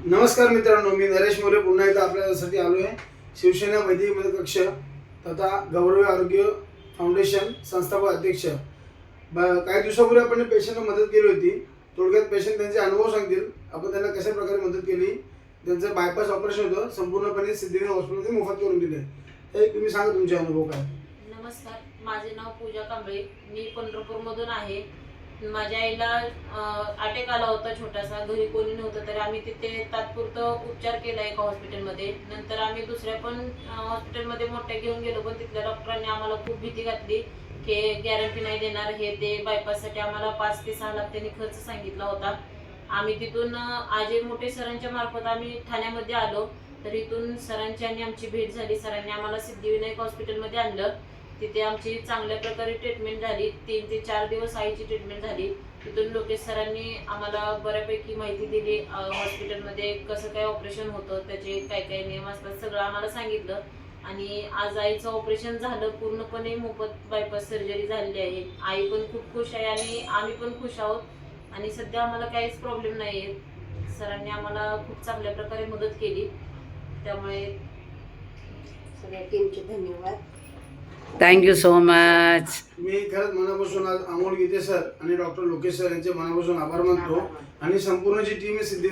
नमस्कार मित्रांनो, मी नरेश मोरे पुन्हा एकदा आपल्यासाठी आलो आहे. शिवसेना वैद्यकीय मदत कक्ष तथा गौरव आरोग्य फाउंडेशन संस्थापक अध्यक्ष. काही दिवसापूर्वी आपण पेशंटला मदत केली होती. थोडक्यात पेशंट त्यांचे अनुभव सांगतील, आपण त्यांना कशा प्रकारे मदत केली. त्यांचं बायपास ऑपरेशन होतं, संपूर्णपणे सिद्धिविनायक हॉस्पिटलमध्ये मोफत करून दिले. हे तुम्ही सांगा तुमचे अनुभव काय. नमस्कार, माझे नाव पूजा कांबळे. मी पंढरपूरमधून आहे. माझ्या आईला अटॅक आला होता छोटासा. घरी कोणी नव्हतं, तर आम्ही तिथे तात्पुरतं उपचार केला एका हॉस्पिटलमध्ये. नंतर आम्ही दुसऱ्या पण हॉस्पिटलमध्ये मोठ्या घेऊन गेलो, पण तिथल्या डॉक्टरांनी आम्हाला खूप भीती घातली की गॅरंटी नाही देणार हे ते. बायपाससाठी आम्हाला 5 ते 6 लाख त्यांनी खर्च सांगितला होता. आम्ही तिथून अजय मोठे सरांच्या मार्फत आम्ही ठाण्यामध्ये आलो. तर इथून सरांची आणि आमची भेट झाली. सरांनी आम्हाला सिद्धिविनायक हॉस्पिटलमध्ये आणलं. तिथे आमची चांगल्या प्रकारे ट्रीटमेंट झाली. 3 ते 4 दिवस आईची ट्रीटमेंट झाली. तिथून लोकेश सरांनी आम्हाला बऱ्यापैकी माहिती दिली. हॉस्पिटलमध्ये कसं काय ऑपरेशन होतं, त्याचे काय काय नियम असतात, सगळं आम्हाला सांगितलं. आणि आज आईचं ऑपरेशन झालं, पूर्णपणे मोफत बायपास सर्जरी झालेली आहे. आई पण खूप खुश आहे आणि आम्ही पण खुश आहोत. आणि सध्या आम्हाला काहीच प्रॉब्लेम नाही आहे. सरांनी आम्हाला खूप चांगल्या प्रकारे मदत केली. त्यामुळे सगळ्या टीमचे धन्यवाद. Thank you so much. मी खरंच मनापासून आज अमोल गीते सर आणि डॉक्टर लोकेश सर यांचे मनापासून आभार मानतो. आणि संपूर्ण जी टीम आहे सिद्धी